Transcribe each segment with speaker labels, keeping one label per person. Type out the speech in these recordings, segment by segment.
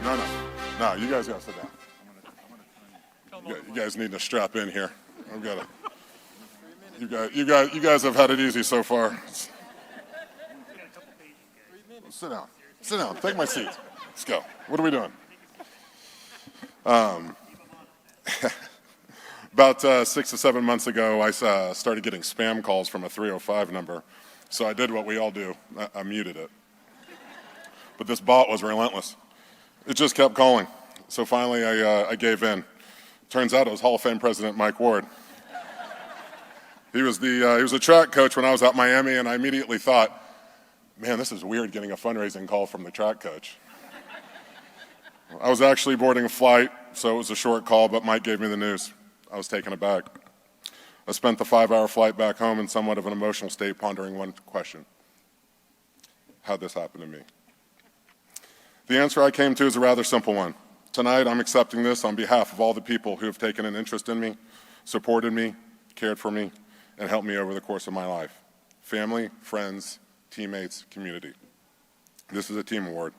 Speaker 1: No, you guys got to sit down. You guys need to strap in here. I've got to. You guys have had it easy so far. Sit down. Sit down. Take my seat. Let's go. What are we doing? About 6 to 7 months ago, I started getting spam calls from a 305 number. So I did what we all do. I muted it. But this bot was relentless. It just kept calling. So finally, I gave in. Turns out it was Hall of Fame President Mike Ward. He was a track coach when I was at Miami, and I immediately thought, man, this is weird getting a fundraising call from the track coach. I was actually boarding a flight, so it was a short call, but Mike gave me the news. I was taken aback. I spent the 5-hour flight back home in somewhat of an emotional state, pondering one question. How'd this happen to me? The answer I came to is a rather simple one. Tonight, I'm accepting this on behalf of all the people who have taken an interest in me, supported me, cared for me, and helped me over the course of my life. Family, friends, teammates, community. This is a team award.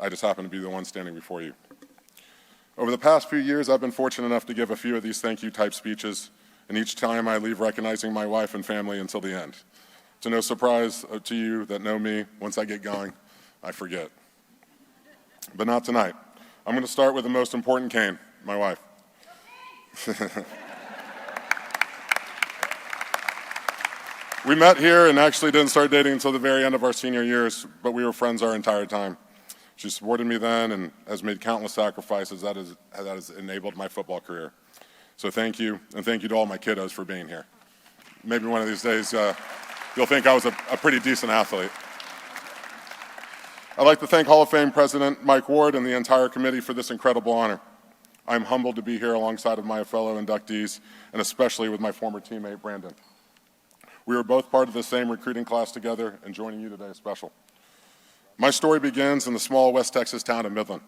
Speaker 1: I just happen to be the one standing before you. Over the past few years, I've been fortunate enough to give a few of these thank you type speeches, and each time I leave recognizing my wife and family until the end. To no surprise to you that know me, once I get going, I forget. But not tonight. I'm going to start with the most important cane, my wife. We met here and actually didn't start dating until the very end of our senior years, but we were friends our entire time. She supported me then and has made countless sacrifices that has enabled my football career. So thank you, and thank you to all my kiddos for being here. Maybe one of these days you'll think I was a pretty decent athlete. I'd like to thank Hall of Fame President Mike Ward and the entire committee for this incredible honor. I'm humbled to be here alongside of my fellow inductees, and especially with my former teammate, Brandon. We were both part of the same recruiting class together, and joining you today is special. My story begins in the small West Texas town of Midland.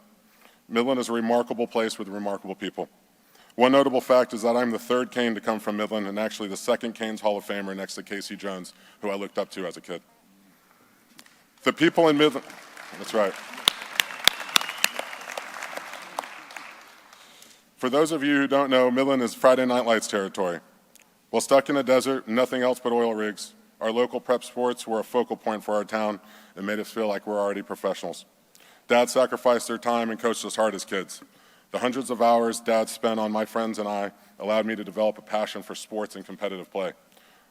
Speaker 1: Midland is a remarkable place with remarkable people. One notable fact is that I'm the third Cane to come from Midland, and actually the second Canes Hall of Famer next to Casey Jones, who I looked up to as a kid. The people in Midland, that's right. For those of you who don't know, Midland is Friday Night Lights territory. While stuck in a desert, nothing else but oil rigs, our local prep sports were a focal point for our town and made us feel like we're already professionals. Dad sacrificed their time and coached us hard as kids. The hundreds of hours Dad spent on my friends and I allowed me to develop a passion for sports and competitive play.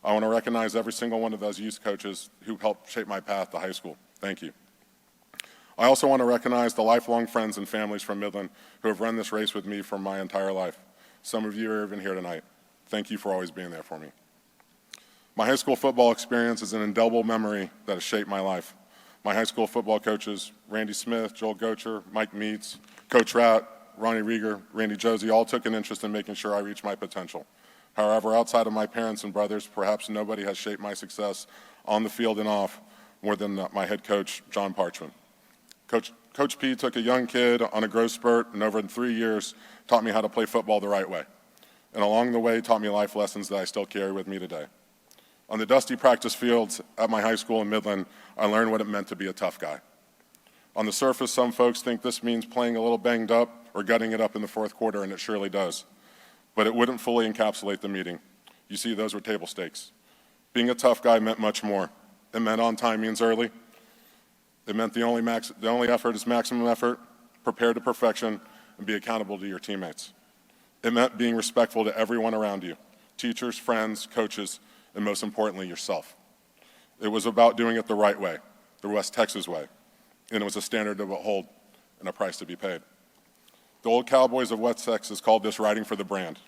Speaker 1: I want to recognize every single one of those youth coaches who helped shape my path to high school. Thank you. I also want to recognize the lifelong friends and families from Midland who have run this race with me for my entire life. Some of you are even here tonight. Thank you for always being there for me. My high school football experience is an indelible memory that has shaped my life. My high school football coaches, Randy Smith, Joel Gocher, Mike Meets, Coach Rat, Ronnie Rieger, Randy Josie, all took an interest in making sure I reached my potential. However, outside of my parents and brothers, perhaps nobody has shaped my success on the field and off more than my head coach, John Parchman. Coach P took a young kid on a growth spurt and over 3 years taught me how to play football the right way. And along the way taught me life lessons that I still carry with me today. On the dusty practice fields at my high school in Midland, I learned what it meant to be a tough guy. On the surface, some folks think this means playing a little banged up or gutting it up in the fourth quarter, and it surely does. But it wouldn't fully encapsulate the meeting. You see, those were table stakes. Being a tough guy meant much more. It meant on time means early. It meant the only effort is maximum effort, prepare to perfection, and be accountable to your teammates. It meant being respectful to everyone around you, teachers, friends, coaches, and most importantly, yourself. It was about doing it the right way, the West Texas way, and it was a standard to uphold and a price to be paid. The old Cowboys of West Texas called this riding for the brand.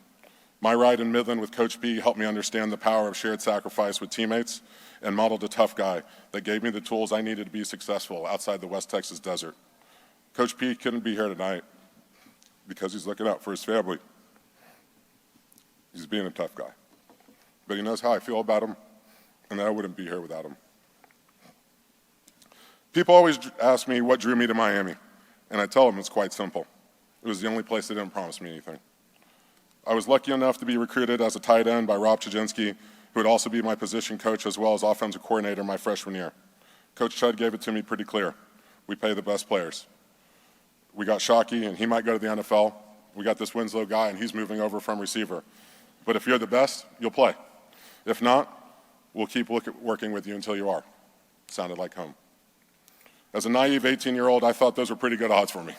Speaker 1: My ride in Midland with Coach P helped me understand the power of shared sacrifice with teammates and modeled a tough guy that gave me the tools I needed to be successful outside the West Texas desert. Coach P couldn't be here tonight because he's looking out for his family. He's being a tough guy. But he knows how I feel about him, and that I wouldn't be here without him. People always ask me what drew me to Miami, and I tell them it's quite simple. It was the only place that didn't promise me anything. I was lucky enough to be recruited as a tight end by Rob Chudzinski, who would also be my position coach as well as offensive coordinator my freshman year. Coach Chud gave it to me pretty clear. We pay the best players. We got Shockey, and he might go to the NFL. We got this Winslow guy, and he's moving over from receiver. But if you're the best, you'll play. If not, we'll keep working with you until you are. Sounded like home. As a naive 18-year-old, I thought those were pretty good odds for me.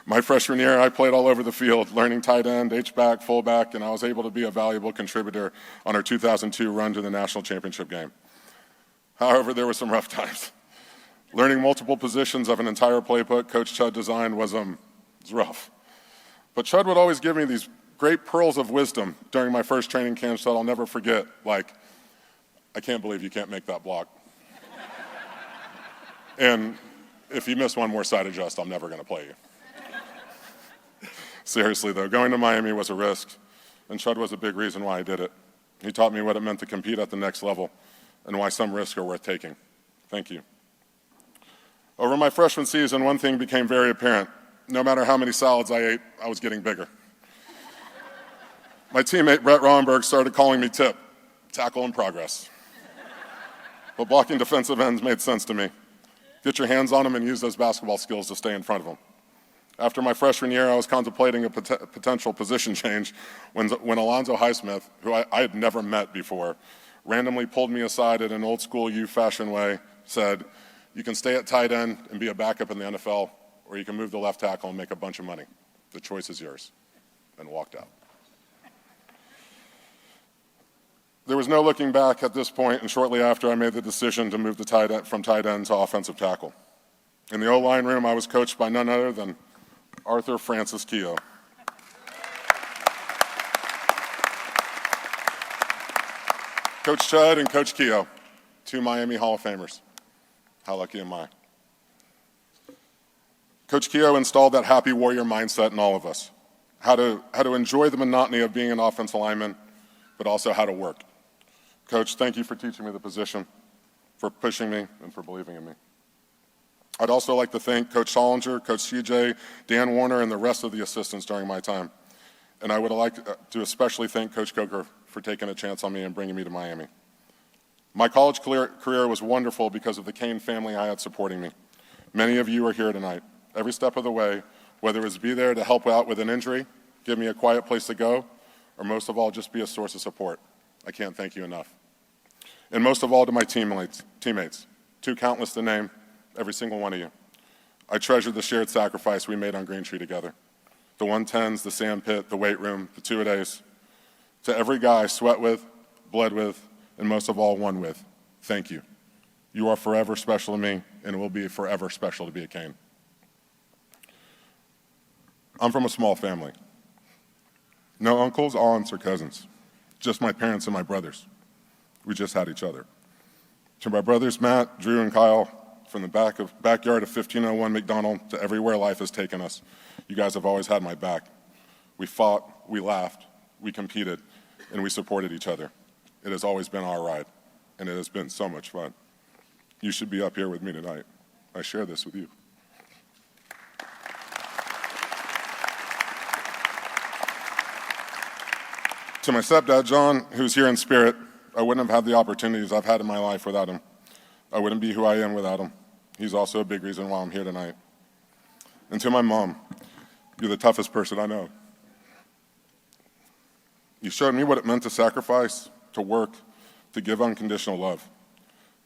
Speaker 1: My freshman year, I played all over the field, learning tight end, H-back, fullback, and I was able to be a valuable contributor on our 2002 run to the national championship game. However, there were some rough times. Learning multiple positions of an entire playbook Coach Chud designed was rough. But Chud would always give me these great pearls of wisdom during my first training camps that I'll never forget, like, I can't believe you can't make that block. And if you miss one more side adjust, I'm never going to play you. Seriously, though, going to Miami was a risk, and Chud was a big reason why I did it. He taught me what it meant to compete at the next level and why some risks are worth taking. Thank you. Over my freshman season, one thing became very apparent. No matter how many salads I ate, I was getting bigger. My teammate, Brett Rohenberg, started calling me Tip, tackle in progress. But blocking defensive ends made sense to me. Get your hands on them and use those basketball skills to stay in front of them. After my freshman year, I was contemplating a potential position change when Alonzo Highsmith, who I had never met before, randomly pulled me aside in an old-school U-fashion way, said, "You can stay at tight end and be a backup in the NFL, or you can move to left tackle and make a bunch of money. The choice is yours," and walked out. There was no looking back at this point, and shortly after, I made the decision to move from tight end to offensive tackle. In the O-line room, I was coached by none other than Arthur Francis Keogh. Coach Chud and Coach Keogh, two Miami Hall of Famers. How lucky am I? Coach Keogh installed that happy warrior mindset in all of us, how to enjoy the monotony of being an offensive lineman, but also how to work. Coach, thank you for teaching me the position, for pushing me, and for believing in me. I'd also like to thank Coach Solinger, Coach CJ, Dan Warner, and the rest of the assistants during my time. And I would like to especially thank Coach Coker for taking a chance on me and bringing me to Miami. My college career was wonderful because of the Kane family I had supporting me. Many of you are here tonight. Every step of the way, whether it was be there to help out with an injury, give me a quiet place to go, or most of all, just be a source of support. I can't thank you enough. And most of all, to my teammates, too countless to name, every single one of you. I treasure the shared sacrifice we made on Green Tree together. The 110s, the sand pit, the weight room, the two-a-days. To every guy I sweat with, bled with, and most of all, won with, thank you. You are forever special to me, and it will be forever special to be a Kane. I'm from a small family. No uncles, aunts, or cousins. Just my parents and my brothers. We just had each other. To my brothers, Matt, Drew, and Kyle, from the backyard of 1501 McDonald to everywhere life has taken us, you guys have always had my back. We fought, we laughed, we competed, and we supported each other. It has always been our ride, and it has been so much fun. You should be up here with me tonight. I share this with you. To my stepdad, John, who's here in spirit, I wouldn't have had the opportunities I've had in my life without him. I wouldn't be who I am without him. He's also a big reason why I'm here tonight. And to my mom, you're the toughest person I know. You showed me what it meant to sacrifice, to work, to give unconditional love.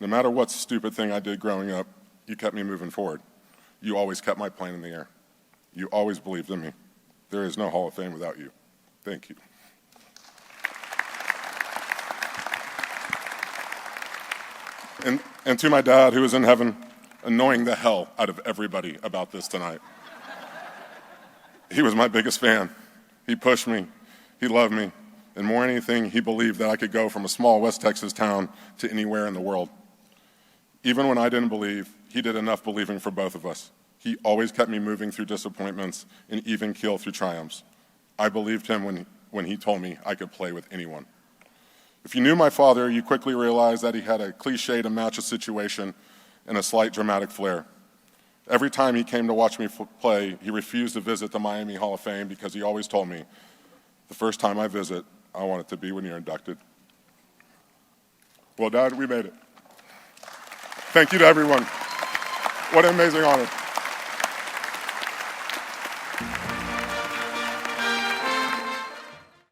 Speaker 1: No matter what stupid thing I did growing up, you kept me moving forward. You always kept my plane in the air. You always believed in me. There is no Hall of Fame without you. Thank you. And to my dad, who is in heaven, annoying the hell out of everybody about this tonight. He was my biggest fan. He pushed me. He loved me. And more than anything, he believed that I could go from a small West Texas town to anywhere in the world. Even when I didn't believe, he did enough believing for both of us. He always kept me moving through disappointments and even keel through triumphs. I believed him when he told me I could play with anyone. If you knew my father, you quickly realized that he had a cliche to match a situation and a slight dramatic flair. Every time he came to watch me play, he refused to visit the Miami Hall of Fame because he always told me, the first time I visit, I want it to be when you're inducted. Well, Dad, we made it. Thank you to everyone. What an amazing honor.